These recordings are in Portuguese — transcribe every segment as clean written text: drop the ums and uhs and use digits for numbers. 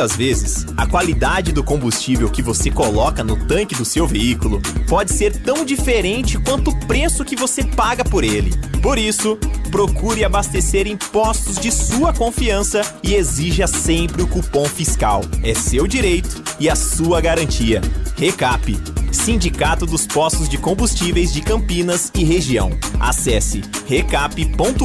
Às vezes, a qualidade do combustível que você coloca no tanque do seu veículo pode ser tão diferente quanto o preço que você paga por ele. Por isso, procure abastecer em postos de sua confiança e exija sempre o cupom fiscal. É seu direito e a sua garantia. Recap, Sindicato dos Postos de Combustíveis de Campinas e Região. Acesse recap.org.br.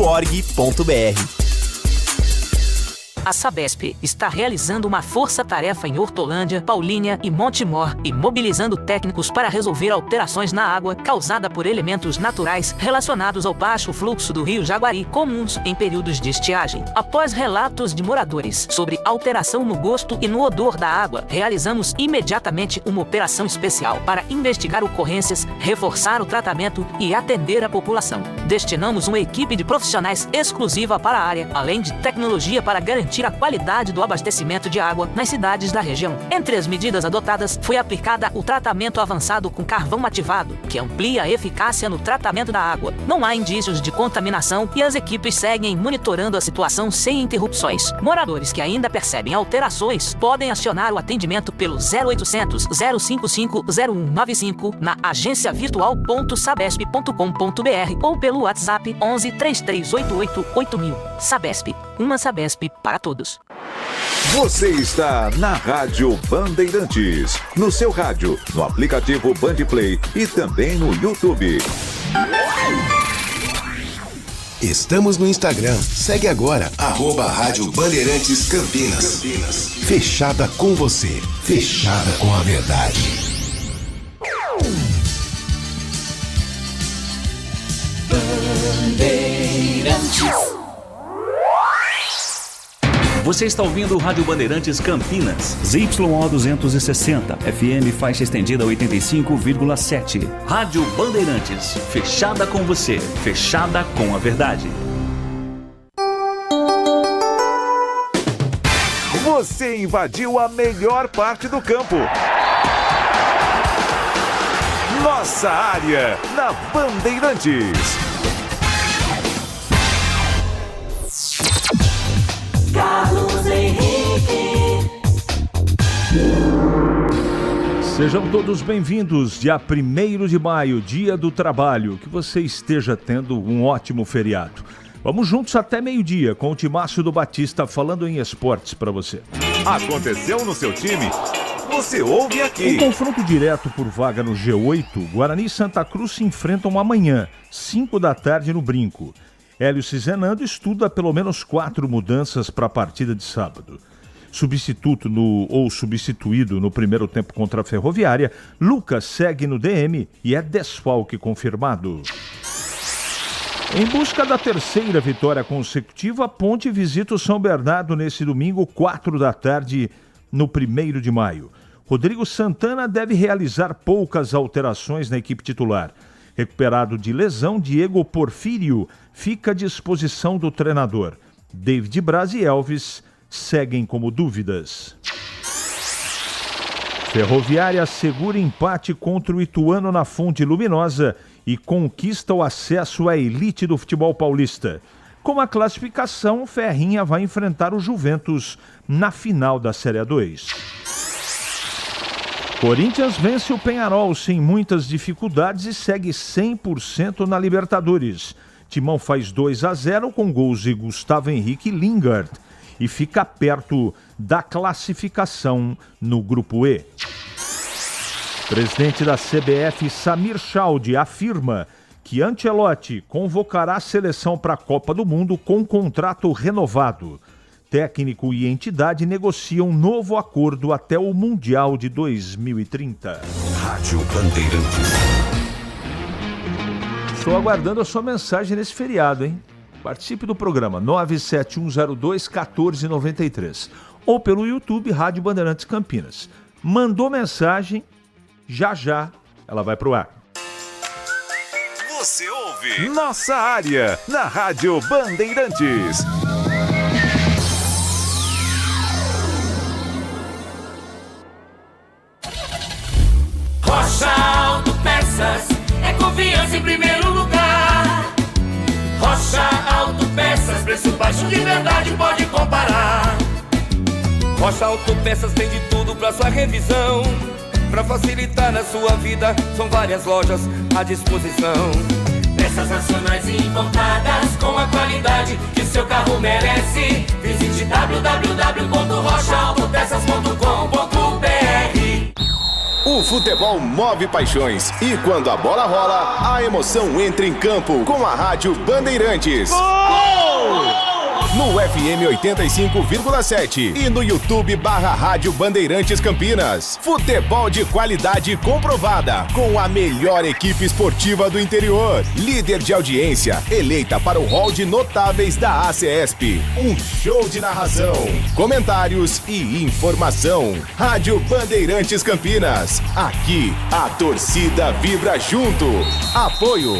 A Sabesp está realizando uma força-tarefa em Hortolândia, Paulínia e Montemor e mobilizando técnicos para resolver alterações na água causada por elementos naturais relacionados ao baixo fluxo do rio Jaguari, comuns em períodos de estiagem. Após relatos de moradores sobre alteração no gosto e no odor da água, realizamos imediatamente uma operação especial para investigar ocorrências, reforçar o tratamento e atender a população. Destinamos uma equipe de profissionais exclusiva para a área, além de tecnologia para garantir a qualidade do abastecimento de água nas cidades da região. Entre as medidas adotadas, foi aplicada o tratamento avançado com carvão ativado, que amplia a eficácia no tratamento da água. Não há indícios de contaminação e as equipes seguem monitorando a situação sem interrupções. Moradores que ainda percebem alterações podem acionar o atendimento pelo 0800 055 0195 na agenciavirtual.sabesp.com.br ou pelo WhatsApp 11 3388 8000. Sabesp, uma Sabesp para todos. Você está na Rádio Bandeirantes, no seu rádio, no aplicativo Bandplay e também no YouTube. Estamos no Instagram. Segue agora, @Rádio Bandeirantes Campinas. Fechada com você, fechada com a verdade. Bandeirantes. Você está ouvindo o Rádio Bandeirantes Campinas, ZYO 260, FM faixa estendida 85,7. Rádio Bandeirantes, fechada com você, fechada com a verdade. Você invadiu a melhor parte do campo. Nossa área, na Bandeirantes. Carlos Henrique. Sejam todos bem-vindos. Dia 1º de maio, Dia do Trabalho. Que você esteja tendo um ótimo feriado. Vamos juntos até meio-dia com o Timácio do Batista falando em esportes para você. Aconteceu no seu time? Você ouve aqui. Em confronto direto por vaga no G8, Guarani e Santa Cruz se enfrentam amanhã, 5 da tarde no Brinco. Hélio Cizenando estuda pelo menos 4 mudanças para a partida de sábado. Substituído no primeiro tempo contra a Ferroviária, Lucas segue no DM e é desfalque confirmado. Em busca da terceira vitória consecutiva, a Ponte visita o São Bernardo nesse domingo, 4 da tarde, no 1º de maio. Rodrigo Santana deve realizar poucas alterações na equipe titular. Recuperado de lesão, Diego Porfírio fica à disposição do treinador. David Braz e Elvis seguem como dúvidas. Ferroviária segura empate contra o Ituano na Fonte Luminosa e conquista o acesso à elite do futebol paulista. Com a classificação, Ferrinha vai enfrentar o Juventus na final da Série A2. Corinthians vence o Peñarol sem muitas dificuldades e segue 100% na Libertadores. Timão faz 2-0 com gols de Gustavo Henrique e Lingard e fica perto da classificação no Grupo E. Presidente da CBF, Samir Chaldi, afirma que Ancelotti convocará a seleção para a Copa do Mundo com contrato renovado. Técnico e entidade negociam novo acordo até o Mundial de 2030. Rádio Bandeirantes. Estou aguardando a sua mensagem nesse feriado, hein? Participe do programa 97102-1493 ou pelo YouTube Rádio Bandeirantes Campinas. Mandou mensagem, já ela vai pro ar. Você ouve Nossa Área, na Rádio Bandeirantes. Rocha Autopeças é confiança em primeiro lugar. Rocha Autopeças, preço baixo de verdade, pode comparar. Rocha Autopeças tem de tudo pra sua revisão. Pra facilitar na sua vida, são várias lojas à disposição. Peças nacionais e importadas com a qualidade que o seu carro merece. Visite www.rochaautopeças.com.br. O futebol move paixões e quando a bola rola, a emoção entra em campo com a Rádio Bandeirantes. Gol! No FM 85,7 e no YouTube /Rádio Bandeirantes Campinas. Futebol de qualidade comprovada, com a melhor equipe esportiva do interior. Líder de audiência, eleita para o hall de notáveis da ACESP. Um show de narração, comentários e informação. Rádio Bandeirantes Campinas. Aqui, a torcida vibra junto. Apoio.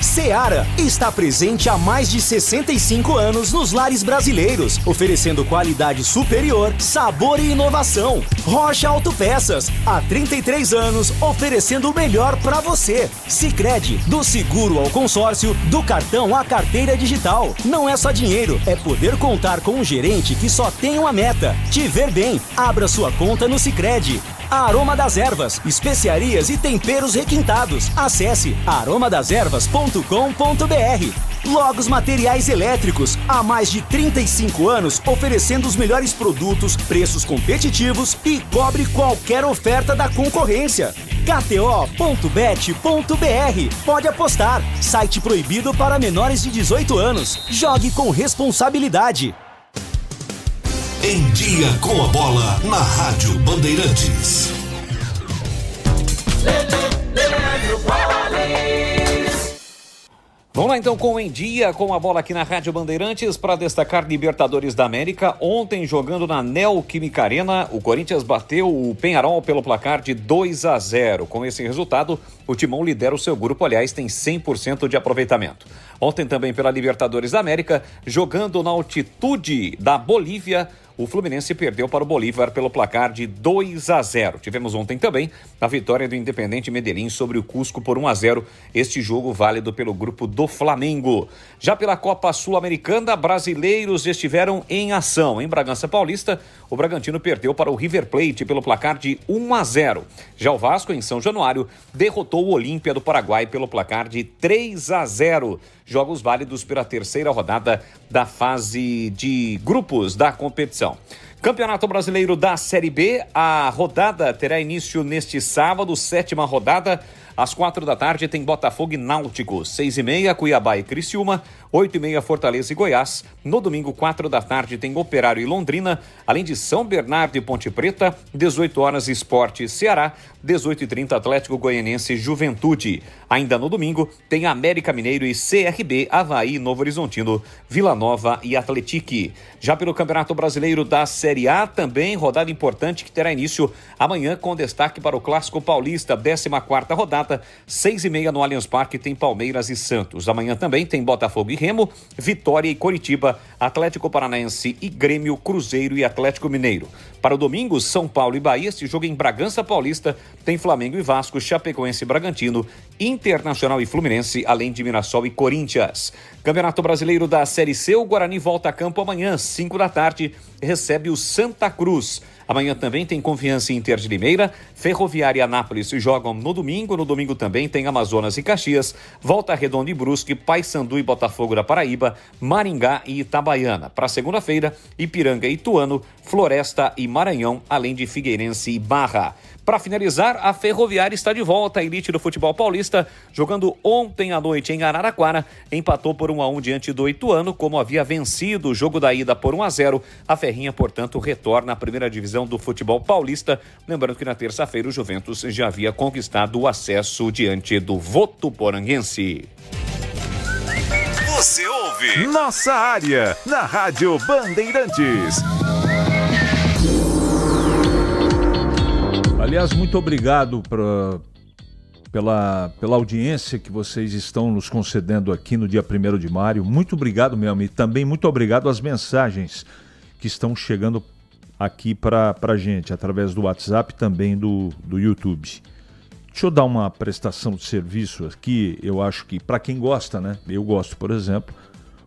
Seara está presente há mais de 65 anos nos lares brasileiros, oferecendo qualidade superior, sabor e inovação. Rocha Autopeças, há 33 anos, oferecendo o melhor para você. Sicredi, do seguro ao consórcio, do cartão à carteira digital. Não é só dinheiro, é poder contar com um gerente que só tem uma meta: te ver bem. Abra sua conta no Sicredi. A Aroma das Ervas, especiarias e temperos requintados. Acesse aromadeservas.com.br. Logos Materiais Elétricos, há mais de 35 anos oferecendo os melhores produtos, preços competitivos e cobre qualquer oferta da concorrência. KTO.bet.br. Pode apostar. Site proibido para menores de 18 anos. Jogue com responsabilidade. Em Dia com a Bola, na Rádio Bandeirantes. Vamos lá então com o Em Dia com a Bola aqui na Rádio Bandeirantes para destacar Libertadores da América. Ontem, jogando na Neoquímica Arena, o Corinthians bateu o Peñarol pelo placar de 2-0. Com esse resultado, o Timão lidera o seu grupo, aliás, tem 100% de aproveitamento. Ontem também pela Libertadores da América, jogando na altitude da Bolívia, o Fluminense perdeu para o Bolívar pelo placar de 2-0. Tivemos ontem também a vitória do Independente Medellín sobre o Cusco por 1-0. Este jogo válido pelo grupo do Flamengo. Já pela Copa Sul-Americana, brasileiros estiveram em ação. Em Bragança Paulista, o Bragantino perdeu para o River Plate pelo placar de 1-0. Já o Vasco, em São Januário, derrotou o Olímpia do Paraguai pelo placar de 3-0. Jogos válidos pela terceira rodada da fase de grupos da competição. Campeonato Brasileiro da Série B, a rodada terá início neste sábado, 7ª rodada. Às 4 da tarde tem Botafogo e Náutico, 6h30 Cuiabá e Criciúma, 8h30 Fortaleza e Goiás. No domingo, 4 da tarde tem Operário e Londrina, além de São Bernardo e Ponte Preta, 18 horas Sport e Ceará, 18h30 Atlético Goianiense e Juventude. Ainda no domingo tem América Mineiro e CRB, Avaí, Novo Horizontino, Vila Nova e Atletique. Já pelo Campeonato Brasileiro da Série A, também rodada importante que terá início amanhã com destaque para o Clássico Paulista, 14ª rodada. 6h30 no Allianz Parque tem Palmeiras e Santos. Amanhã também tem Botafogo e Remo, Vitória e Coritiba, Atlético Paranaense e Grêmio, Cruzeiro e Atlético Mineiro. Para o domingo, São Paulo e Bahia, este jogo em Bragança Paulista, tem Flamengo e Vasco, Chapecoense e Bragantino, Internacional e Fluminense, além de Mirassol e Corinthians. Campeonato Brasileiro da Série C, o Guarani volta a campo amanhã, 5 da tarde, recebe o Santa Cruz. Amanhã também tem Confiança e Inter de Limeira, Ferroviária e Anápolis se jogam no domingo. No domingo também tem Amazonas e Caxias, Volta Redonda e Brusque, Paysandu e Botafogo da Paraíba, Maringá e Itabaiana. Para segunda-feira, Ipiranga e Ituano, Floresta e Maranhão, além de Figueirense e Barra. Para finalizar, a Ferroviária está de volta à elite do futebol paulista, jogando ontem à noite em Araraquara, empatou por 1-1 diante do Ituano, como havia vencido o jogo da ida por 1-0. A Ferrinha, portanto, retorna à primeira divisão do futebol paulista, lembrando que na terça-feira o Juventus já havia conquistado o acesso diante do Votuporanguense. Você ouve Nossa Área, na Rádio Bandeirantes. Aliás, muito obrigado pela audiência que vocês estão nos concedendo aqui no dia 1º de maio. Muito obrigado mesmo. E também muito obrigado às mensagens que estão chegando aqui para a gente, através do WhatsApp e também do YouTube. Deixa eu dar uma prestação de serviço aqui. Eu acho que, para quem gosta, né? Eu gosto, por exemplo.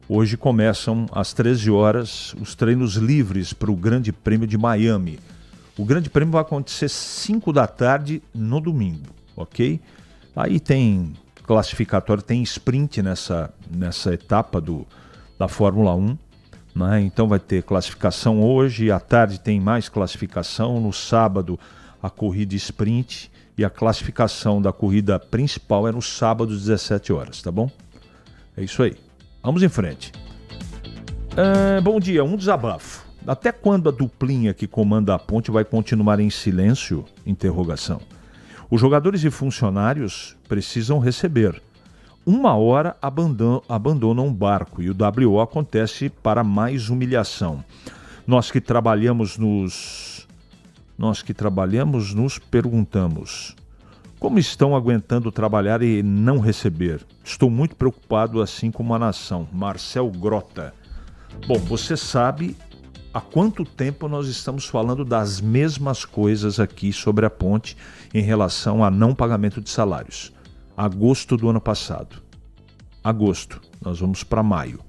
Hoje começam às 13 horas os treinos livres para o Grande Prêmio de Miami. O Grande Prêmio vai acontecer 5 da tarde no domingo, ok? Aí tem classificatório, tem sprint nessa etapa da Fórmula 1. Né? Então vai ter classificação hoje, à tarde tem mais classificação, no sábado a corrida sprint e a classificação da corrida principal é no sábado às 17 horas, tá bom? É isso aí. Vamos em frente. Bom dia, um desabafo. Até quando a duplinha que comanda a ponte vai continuar em silêncio? Interrogação. Os jogadores e funcionários precisam receber. 1 hora abandonam um barco e o WO acontece para mais humilhação. Nós que trabalhamos nos perguntamos: como estão aguentando trabalhar e não receber? Estou muito preocupado, assim como a nação. Marcel Grota. Bom, você sabe há quanto tempo nós estamos falando das mesmas coisas aqui sobre a ponte em relação a não pagamento de salários. Agosto do ano passado. Agosto. Nós vamos para maio.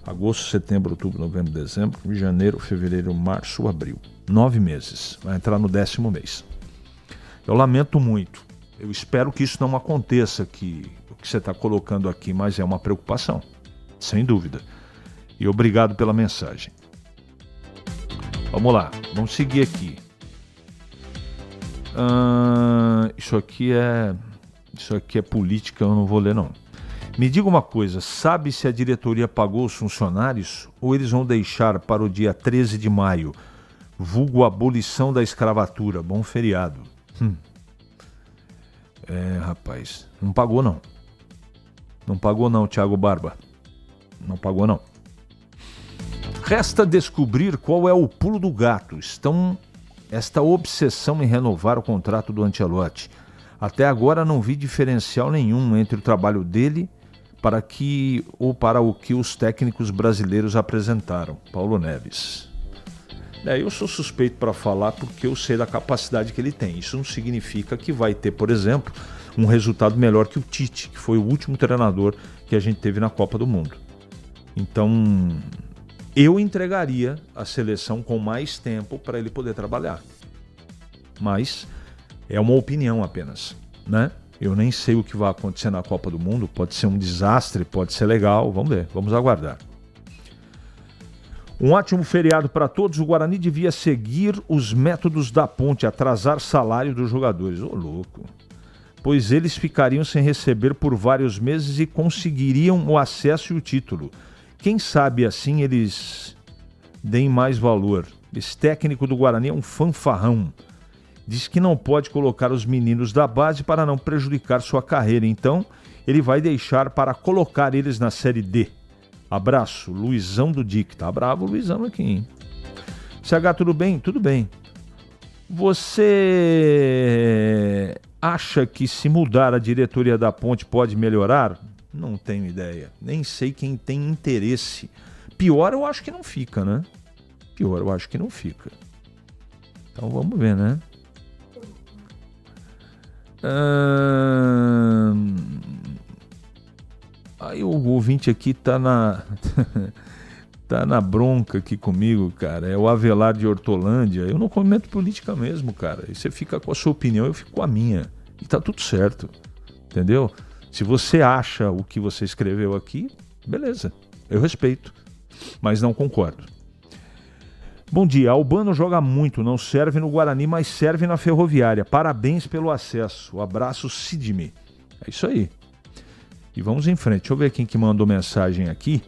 Agosto, setembro, outubro, novembro, dezembro, janeiro, fevereiro, março, abril. 9 meses. Vai entrar no 10º mês. Eu lamento muito. Eu espero que isso não aconteça, que o que você está colocando aqui, mas é uma preocupação. Sem dúvida. E obrigado pela mensagem. Vamos lá. Vamos seguir aqui. Isso aqui é política, eu não vou ler não. Me diga uma coisa, sabe se a diretoria pagou os funcionários ou eles vão deixar para o dia 13 de maio, vulgo abolição da escravatura? Bom feriado. Rapaz, não pagou não. Não pagou não, Thiago Barba. Não pagou não. Resta descobrir qual é o pulo do gato. Esta obsessão em renovar o contrato do Ancelotti. Até agora não vi diferencial nenhum entre o trabalho dele para o que os técnicos brasileiros apresentaram. Paulo Neves. Eu sou suspeito para falar porque eu sei da capacidade que ele tem. Isso não significa que vai ter, por exemplo, um resultado melhor que o Tite, que foi o último treinador que a gente teve na Copa do Mundo. Então, eu entregaria a seleção com mais tempo para ele poder trabalhar. Mas é uma opinião apenas, né? Eu nem sei o que vai acontecer na Copa do Mundo. Pode ser um desastre, pode ser legal. Vamos ver, vamos aguardar. Um ótimo feriado para todos. O Guarani devia seguir os métodos da ponte, atrasar salário dos jogadores. Ô, louco. Pois eles ficariam sem receber por vários meses e conseguiriam o acesso e o título. Quem sabe assim eles deem mais valor. Esse técnico do Guarani é um fanfarrão. Diz que não pode colocar os meninos da base para não prejudicar sua carreira. Então, ele vai deixar para colocar eles na Série D. Abraço, Luizão do DIC. Tá bravo o Luizão aqui, hein? CH, tudo bem? Tudo bem. Você acha que se mudar a diretoria da ponte pode melhorar? Não tenho ideia. Nem sei quem tem interesse. Pior eu acho que não fica, né? Pior eu acho que não fica. Então vamos ver, né? Aí o ouvinte aqui tá na bronca aqui comigo, cara. É o Avelar de Hortolândia. Eu não comento política mesmo, cara. E você fica com a sua opinião, eu fico com a minha. E tá tudo certo, entendeu? Se você acha o que você escreveu aqui, beleza, eu respeito, mas não concordo. Bom dia, Albano joga muito, não serve no Guarani, mas serve na Ferroviária. Parabéns pelo acesso. Abraço, Sidney. É isso aí. E vamos em frente. Deixa eu ver quem que mandou mensagem aqui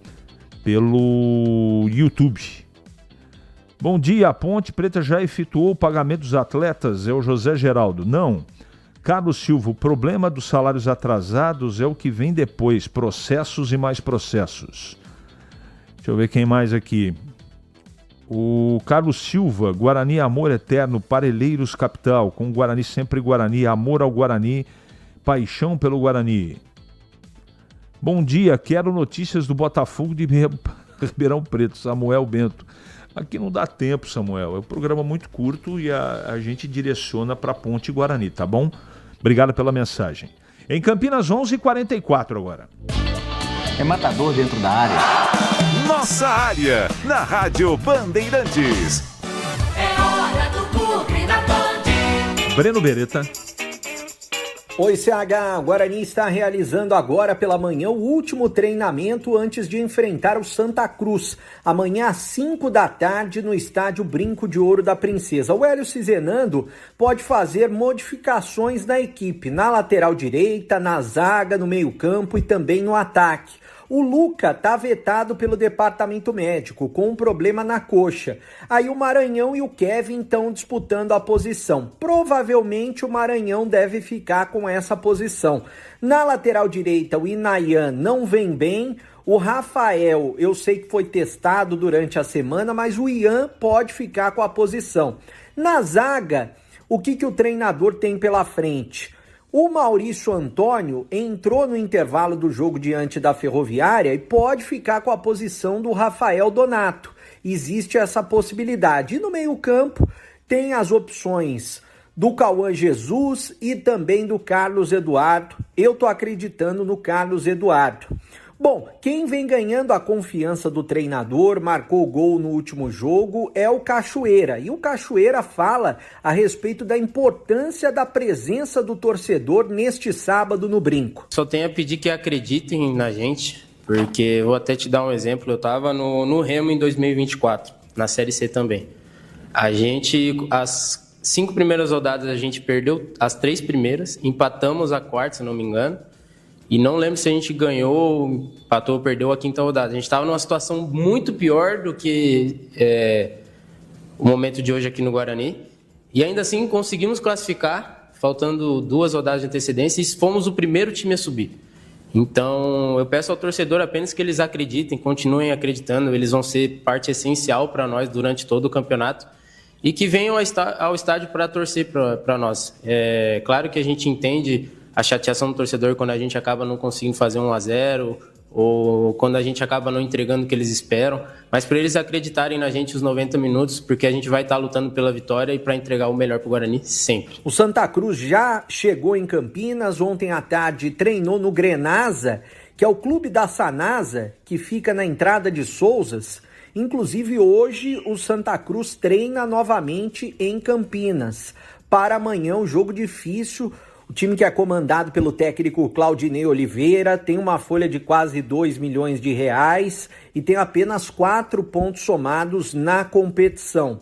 pelo YouTube. Bom dia, a Ponte Preta já efetuou o pagamento dos atletas? É o José Geraldo. Não. Carlos Silva, o problema dos salários atrasados é o que vem depois. Processos e mais processos. Deixa eu ver quem mais aqui. O Carlos Silva, Guarani, amor eterno, Parelheiros Capital, com Guarani sempre Guarani, amor ao Guarani, paixão pelo Guarani. Bom dia, quero notícias do Botafogo de Ribeirão Preto, Samuel Bento. Aqui não dá tempo, Samuel, é um programa muito curto e a gente direciona para a Ponte Guarani, tá bom? Obrigado pela mensagem. Em Campinas, 11h44 agora. é matador dentro da área. Nossa área, na Rádio Bandeirantes. É hora do Bugre da Band. Breno Beretta. Oi, CH. O Guarani está realizando agora pela manhã o último treinamento antes de enfrentar o Santa Cruz. Amanhã às 5 da tarde no estádio Brinco de Ouro da Princesa. O Hélio Cizenando pode fazer modificações na equipe, na lateral direita, na zaga, no meio-campo e também no ataque. O Luca está vetado pelo departamento médico, com um problema na coxa. Aí o Maranhão e o Kevin estão disputando a posição. Provavelmente o Maranhão deve ficar com essa posição. Na lateral direita, o Inayan não vem bem. O Rafael, eu sei que foi testado durante a semana, mas o Ian pode ficar com a posição. Na zaga, o que o treinador tem pela frente? O Maurício Antônio entrou no intervalo do jogo diante da Ferroviária e pode ficar com a posição do Rafael Donato. Existe essa possibilidade. E no meio-campo tem as opções do Cauã Jesus e também do Carlos Eduardo. Eu tô acreditando no Carlos Eduardo. Bom, quem vem ganhando a confiança do treinador, marcou gol no último jogo, é o Cachoeira. E o Cachoeira fala a respeito da importância da presença do torcedor neste sábado no Brinco. Só tenho a pedir que acreditem na gente, porque vou até te dar um exemplo. Eu estava no Remo em 2024, na Série C também. A gente, as 5 primeiras rodadas, a gente perdeu as 3 primeiras, empatamos a quarta, se não me engano. E não lembro se a gente ganhou, empatou ou perdeu a 5ª rodada. A gente estava numa situação muito pior do que o momento de hoje aqui no Guarani. E ainda assim conseguimos classificar, faltando 2 rodadas de antecedência, e fomos o primeiro time a subir. Então eu peço ao torcedor apenas que eles acreditem, continuem acreditando. Eles vão ser parte essencial para nós durante todo o campeonato. E que venham ao estádio para torcer para nós. É claro que a gente entende a chateação do torcedor quando a gente acaba não conseguindo fazer 1-0 ou quando a gente acaba não entregando o que eles esperam, mas para eles acreditarem na gente os 90 minutos, porque a gente vai estar lutando pela vitória e para entregar o melhor para o Guarani sempre. O Santa Cruz já chegou em Campinas, ontem à tarde treinou no Grenasa, que é o clube da Sanasa, que fica na entrada de Souzas. Inclusive hoje o Santa Cruz treina novamente em Campinas. Para amanhã um jogo difícil. O time que é comandado pelo técnico Claudinei Oliveira tem uma folha de quase 2 milhões de reais e tem apenas 4 pontos somados na competição.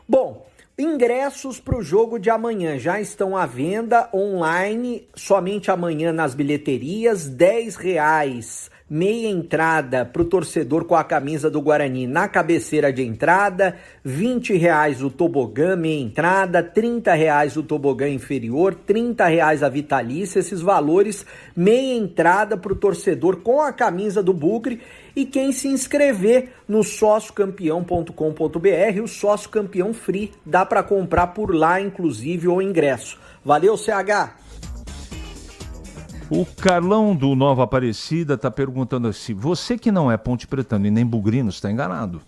Bom, ingressos para o jogo de amanhã já estão à venda online, somente amanhã nas bilheterias, R$10. Meia entrada para o torcedor com a camisa do Guarani na cabeceira de entrada, R$20 o tobogã meia entrada, R$30 o tobogã inferior, R$30 a vitalícia, esses valores meia entrada para o torcedor com a camisa do Bugre. E quem se inscrever no sociocampeão.com.br, o sócio campeão free, dá para comprar por lá inclusive o ingresso. Valeu, CH! O Carlão do Nova Aparecida está perguntando assim: você que não é Ponte Pretano e nem Bugrino, está enganado.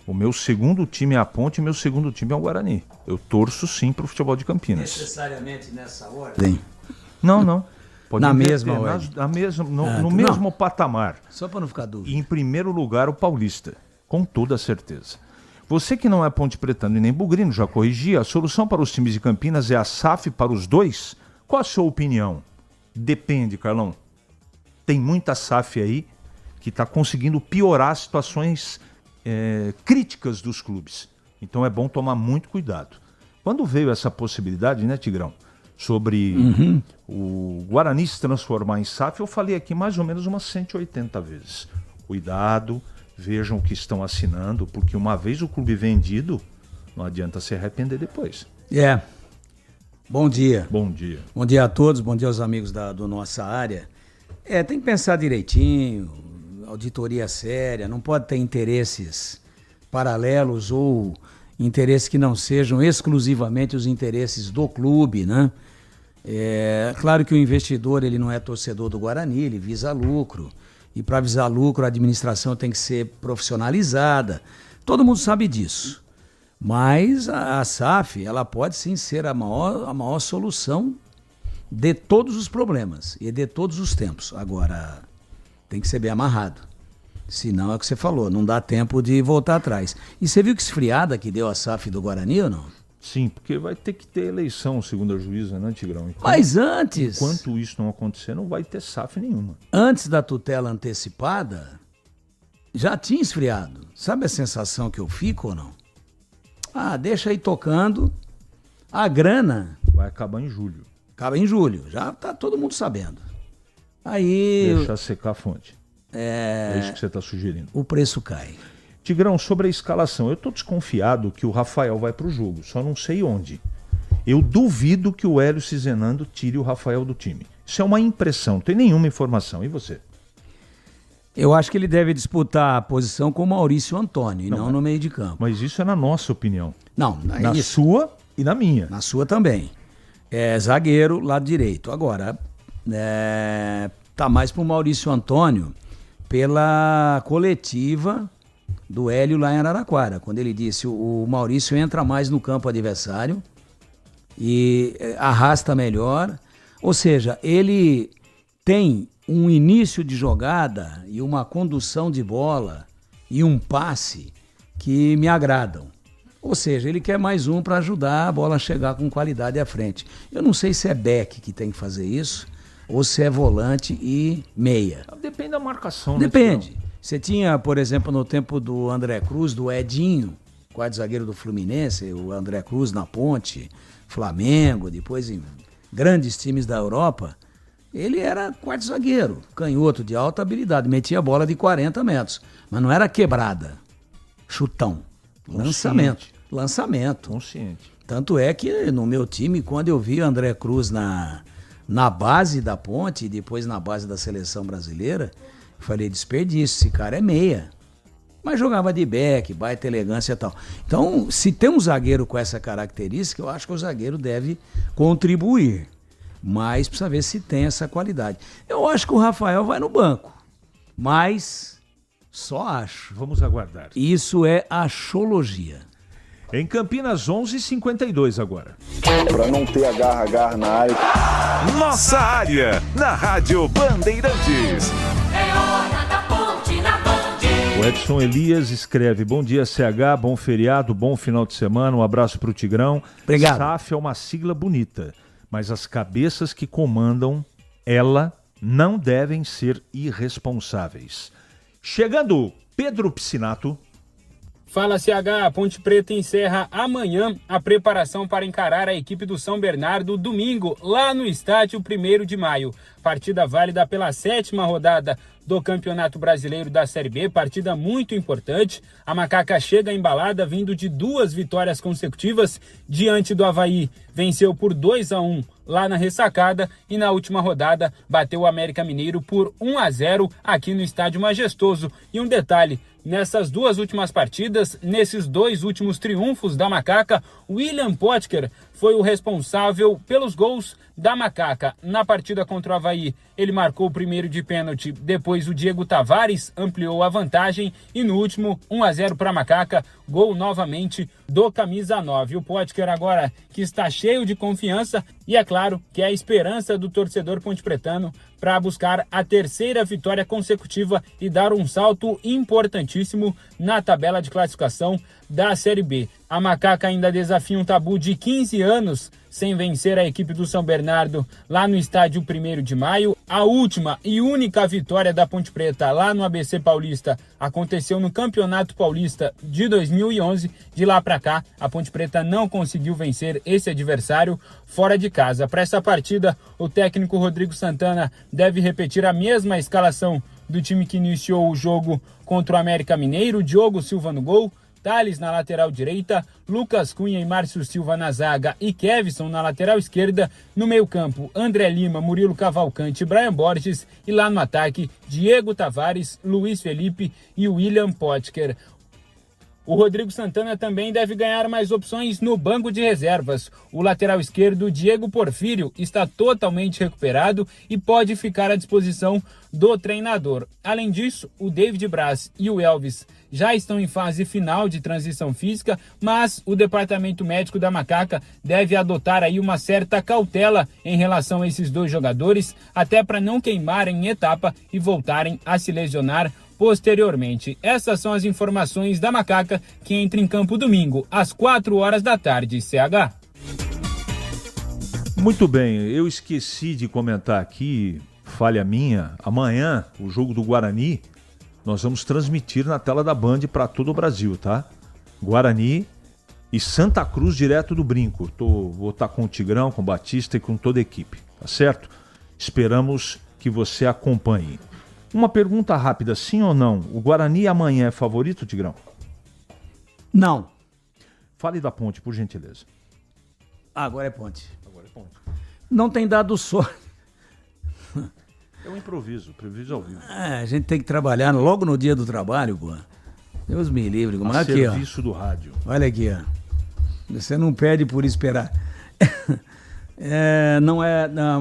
O meu segundo time é a Ponte e meu segundo time é o Guarani. Eu torço sim para o futebol de Campinas. Necessariamente nessa hora? Sim. Não. Pode na mesma hora. No mesmo patamar. Só para não ficar dúvida. E em primeiro lugar o Paulista, com toda certeza. Você que não é Ponte Pretano e nem Bugrino, já corrigi, a solução para os times de Campinas é a SAF para os dois? Qual a sua opinião? Depende, Carlão. Tem muita SAF aí que está conseguindo piorar as situações críticas dos clubes. Então é bom tomar muito cuidado. Quando veio essa possibilidade, né, Tigrão, sobre o Guarani se transformar em SAF, eu falei aqui mais ou menos umas 180 vezes. Cuidado, vejam o que estão assinando, porque uma vez o clube vendido, não adianta se arrepender depois. Bom dia. Bom dia. Bom dia a todos, bom dia aos amigos do Nossa Área. Tem que pensar direitinho, auditoria séria, não pode ter interesses paralelos ou interesses que não sejam exclusivamente os interesses do clube, né? Claro que o investidor ele não é torcedor do Guarani, ele visa lucro. E para visar lucro, a administração tem que ser profissionalizada. Todo mundo sabe disso. Mas a SAF, ela pode sim ser a maior solução de todos os problemas e de todos os tempos. Agora, Tem que ser bem amarrado. Senão é o que você falou, não dá tempo de voltar atrás. E você viu que esfriada que deu a SAF do Guarani ou não? Sim, porque vai ter que ter eleição, segundo a juíza, né, Tigrão? Então, mas antes... Enquanto isso não acontecer, não vai ter SAF nenhuma. Antes da tutela antecipada, já tinha esfriado. Sabe a sensação que eu fico ou não? Deixa aí tocando. A grana... Vai acabar em julho. Acaba em julho, já tá todo mundo sabendo. Aí... Deixar secar a fonte. É isso que você está sugerindo. O preço cai. Tigrão, sobre a escalação, eu estou desconfiado que o Rafael vai para o jogo, só não sei onde. Eu duvido que o Hélio Cizenando tire o Rafael do time. Isso é uma impressão, não tem nenhuma informação. E você? Eu acho que ele deve disputar a posição com o Maurício Antônio e não no meio de campo. Mas isso é na nossa opinião. Não, na sua e na minha. Na sua também. É zagueiro, lado direito. Agora, tá mais pro Maurício Antônio pela coletiva do Hélio lá em Araraquara, quando ele disse o Maurício entra mais no campo adversário e arrasta melhor, ou seja, ele tem um início de jogada e uma condução de bola e um passe que me agradam. Ou seja, ele quer mais um para ajudar a bola a chegar com qualidade à frente. Eu não sei se é Beck que tem que fazer isso ou se é volante e meia. Depende da marcação. Depende. Você tinha, por exemplo, no tempo do André Cruz, do Edinho, quarto zagueiro do Fluminense, o André Cruz na Ponte, Flamengo, depois em grandes times da Europa, ele era quarto zagueiro, canhoto de alta habilidade, metia a bola de 40 metros, mas não era quebrada, chutão, lançamento. Consciente. Tanto é que no meu time, quando eu vi o André Cruz na base da Ponte e depois na base da seleção brasileira, eu falei, desperdício, esse cara é meia. Mas jogava de back, baita elegância e tal. Então, se tem um zagueiro com essa característica, eu acho que o zagueiro deve contribuir. Mas precisa ver se tem essa qualidade. Eu acho que o Rafael vai no banco. Mas só acho. Vamos aguardar. Isso é achologia. Em Campinas, 11h52 agora. Para não ter agarra na área. Nossa área, na Rádio Bandeirantes. É hora da ponte na Band. O Edson Elias escreve, bom dia CH, bom feriado, bom final de semana, um abraço pro Tigrão. Obrigado. SAF é uma sigla bonita, mas as cabeças que comandam ela não devem ser irresponsáveis. Chegando, Pedro Piscinato. Fala CH, Ponte Preta encerra amanhã a preparação para encarar a equipe do São Bernardo domingo, lá no estádio 1º de maio. Partida válida pela 7ª rodada do Campeonato Brasileiro da Série B, partida muito importante. A Macaca chega embalada vindo de 2 vitórias consecutivas diante do Avaí. Venceu por 2-1 lá na Ressacada e na última rodada bateu o América Mineiro por 1-0 aqui no Estádio Majestoso. E um detalhe, nessas 2 últimas partidas, nesses 2 últimos triunfos da Macaca, William Potker foi o responsável pelos gols da Macaca. Na partida contra o Avaí, ele marcou o primeiro de pênalti, depois o Diego Tavares ampliou a vantagem e no último 1-0 para a Macaca, gol novamente do camisa 9. O Potker agora que está cheio de confiança e é claro que é a esperança do torcedor pontepretano para buscar a 3ª vitória consecutiva e dar um salto importantíssimo na tabela de classificação da Série B. A Macaca ainda desafia um tabu de 15 anos sem vencer a equipe do São Bernardo lá no estádio 1º de maio. A última e única vitória da Ponte Preta lá no ABC Paulista aconteceu no Campeonato Paulista de 2011. De lá para cá, a Ponte Preta não conseguiu vencer esse adversário fora de casa. Para essa partida, o técnico Rodrigo Santana deve repetir a mesma escalação do time que iniciou o jogo contra o América Mineiro. Diogo Silva no gol, Thales na lateral direita, Lucas Cunha e Márcio Silva na zaga e Kevson na lateral esquerda. No meio campo, André Lima, Murilo Cavalcante e Brian Borges. E lá no ataque, Diego Tavares, Luiz Felipe e William Potker. O Rodrigo Santana também deve ganhar mais opções no banco de reservas. O lateral esquerdo, Diego Porfírio, está totalmente recuperado e pode ficar à disposição do treinador. Além disso, o David Braz e o Elvis já estão em fase final de transição física, mas o departamento médico da Macaca deve adotar aí uma certa cautela em relação a esses dois jogadores, até para não queimarem em etapa e voltarem a se lesionar posteriormente. Essas são as informações da Macaca, que entra em campo domingo, às 4 da tarde, CH. Muito bem, eu esqueci de comentar aqui, falha minha, amanhã, o jogo do Guarani, nós vamos transmitir na tela da Band para todo o Brasil, tá? Guarani e Santa Cruz direto do Brinco. Vou estar com o Tigrão, com o Batista e com toda a equipe, tá certo? Esperamos que você acompanhe. Uma pergunta rápida, sim ou não? O Guarani amanhã é favorito, Tigrão? Não. Fale da Ponte, por gentileza. Agora é Ponte. Não tem dado sorte. É um improviso ao vivo. A gente tem que trabalhar logo no dia do trabalho, pô. Deus me livre. A aqui, serviço do rádio. Olha aqui, ó. Você não perde por esperar.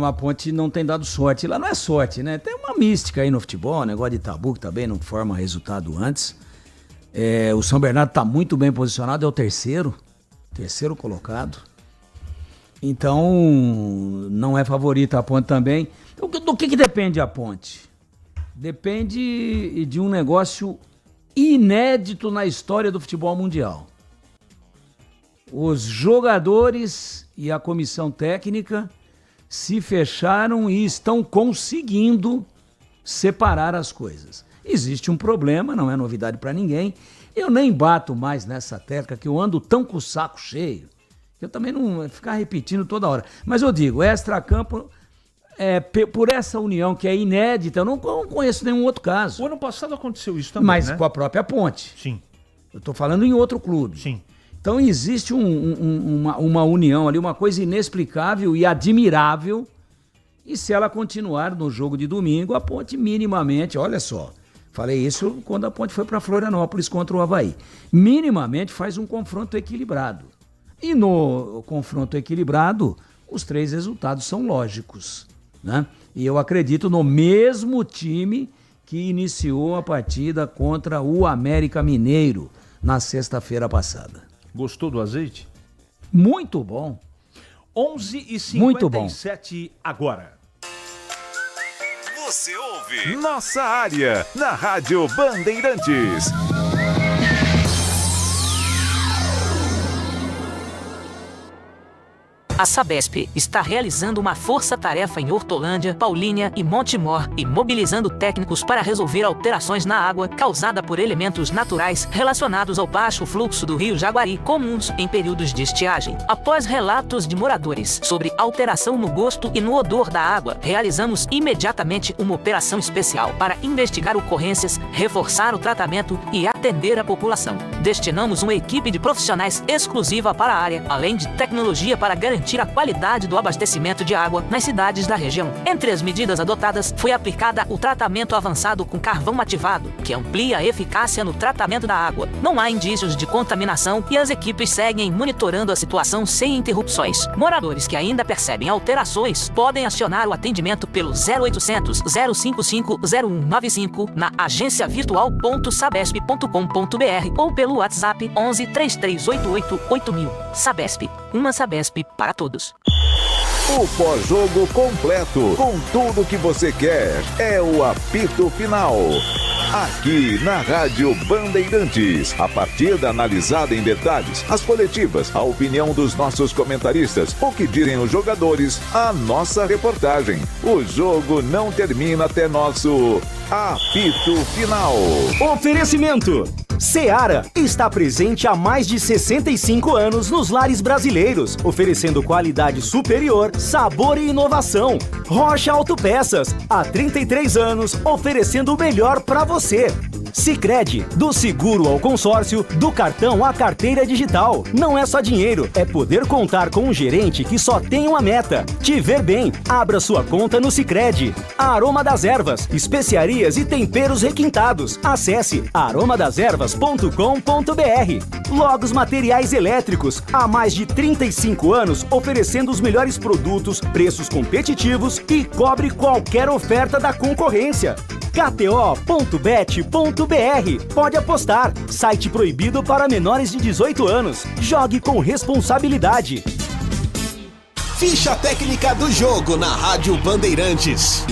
A Ponte não tem dado sorte. Lá não é sorte, né? Tem uma mística aí no futebol, negócio de tabu, que também não forma resultado antes. O São Bernardo está muito bem posicionado, é o terceiro colocado. Então, não é favorita a Ponte também. Do que depende a Ponte? Depende de um negócio inédito na história do futebol mundial. Os jogadores e a comissão técnica se fecharam e estão conseguindo separar as coisas. Existe um problema, não é novidade para ninguém. Eu nem bato mais nessa tecla, que eu ando tão com o saco cheio, que eu também não vou ficar repetindo toda hora. Mas eu digo, extracampo, por essa união que é inédita, eu não conheço nenhum outro caso. O ano passado aconteceu isso também, mas né? Com a própria Ponte. Sim. Eu estou falando em outro clube. Sim. Então existe uma união ali, uma coisa inexplicável e admirável. E se ela continuar no jogo de domingo, a Ponte minimamente, olha só, falei isso quando a Ponte foi para Florianópolis contra o Avaí, minimamente faz um confronto equilibrado. E no confronto equilibrado, os 3 resultados são lógicos, né? E eu acredito no mesmo time que iniciou a partida contra o América Mineiro na sexta-feira passada. Gostou do azeite? Muito bom. 11h57 agora. Você ouve Nossa Área, na Rádio Bandeirantes. A Sabesp está realizando uma força-tarefa em Hortolândia, Paulínia e Montemor e mobilizando técnicos para resolver alterações na água causada por elementos naturais relacionados ao baixo fluxo do rio Jaguari, comuns em períodos de estiagem. Após relatos de moradores sobre alteração no gosto e no odor da água, realizamos imediatamente uma operação especial para investigar ocorrências, reforçar o tratamento e atender a população. Destinamos uma equipe de profissionais exclusiva para a área, além de tecnologia para garantir a qualidade do abastecimento de água nas cidades da região. Entre as medidas adotadas, foi aplicada o tratamento avançado com carvão ativado, que amplia a eficácia no tratamento da água. Não há indícios de contaminação e as equipes seguem monitorando a situação sem interrupções. Moradores que ainda percebem alterações podem acionar o atendimento pelo 0800 055 0195 na agenciavirtual.sabesp.com.br ou pelo WhatsApp 11 3388 8000. Sabesp, uma Sabesp para todos. O pós-jogo completo, com tudo que você quer, é o apito final. Aqui na Rádio Bandeirantes, a partida analisada em detalhes, as coletivas, a opinião dos nossos comentaristas, o que dizem os jogadores, a nossa reportagem. O jogo não termina até nosso apito final. Oferecimento: Seara está presente há mais de 65 anos nos lares brasileiros, oferecendo qualidade superior, sabor e inovação. Rocha Autopeças, há 33 anos, oferecendo o melhor para você. Sicredi, do seguro ao consórcio, do cartão à carteira digital. Não é só dinheiro, é poder contar com um gerente que só tem uma meta: te ver bem. Abra sua conta no Sicredi. Aroma das Ervas, especiarias e temperos requintados. Acesse aromadeservas.com.br. Logos Materiais Elétricos, há mais de 35 anos oferecendo os melhores produtos, preços competitivos e cobre qualquer oferta da concorrência. KTO.bet.br. Pode apostar. Site proibido para menores de 18 anos. Jogue com responsabilidade. Ficha técnica do jogo na Rádio Bandeirantes.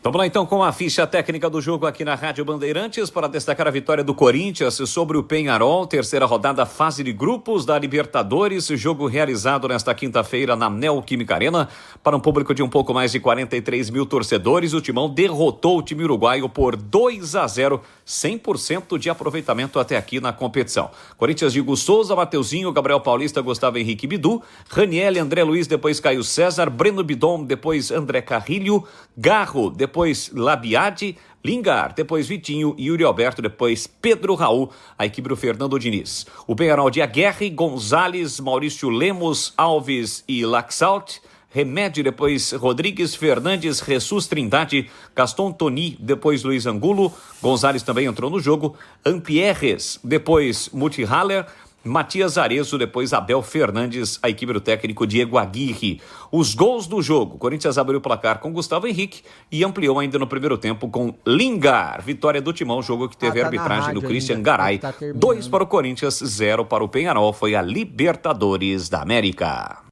Vamos lá então com a ficha técnica do jogo aqui na Rádio Bandeirantes para destacar a vitória do Corinthians sobre o Peñarol, terceira rodada fase de grupos da Libertadores, jogo realizado nesta quinta-feira na Neoquímica Arena para um público de um pouco mais de 43 mil torcedores. O Timão derrotou o time uruguaio por 2-0, 100% de aproveitamento até aqui na competição. Corinthians de Hugo Souza, Mateuzinho, Gabriel Paulista, Gustavo Henrique Bidu, Raniel, André Luiz, depois Caio César, Breno Bidon, depois André Carrilho, Garro, depois Labiade, Lingar, depois Vitinho, Yuri Alberto, depois Pedro Raul, a equipe do Fernando Diniz. O Peñarol de Aguerre, Gonzalez, Maurício Lemos, Alves e Laxalt, Remédio, depois Rodrigues, Fernandes, Jesus Trindade, Gaston Toni, depois Luiz Angulo, Gonzalez também entrou no jogo, Ampierres, depois Mutihaller, Matias Arezo, depois Abel Fernandes, a equipe do técnico Diego Aguirre. Os gols do jogo: Corinthians abriu o placar com Gustavo Henrique e ampliou ainda no primeiro tempo com Lingar. Vitória do Timão, jogo que teve arbitragem do Christian Garay. 2 para o Corinthians, 0 para o Peñarol. Foi a Libertadores da América.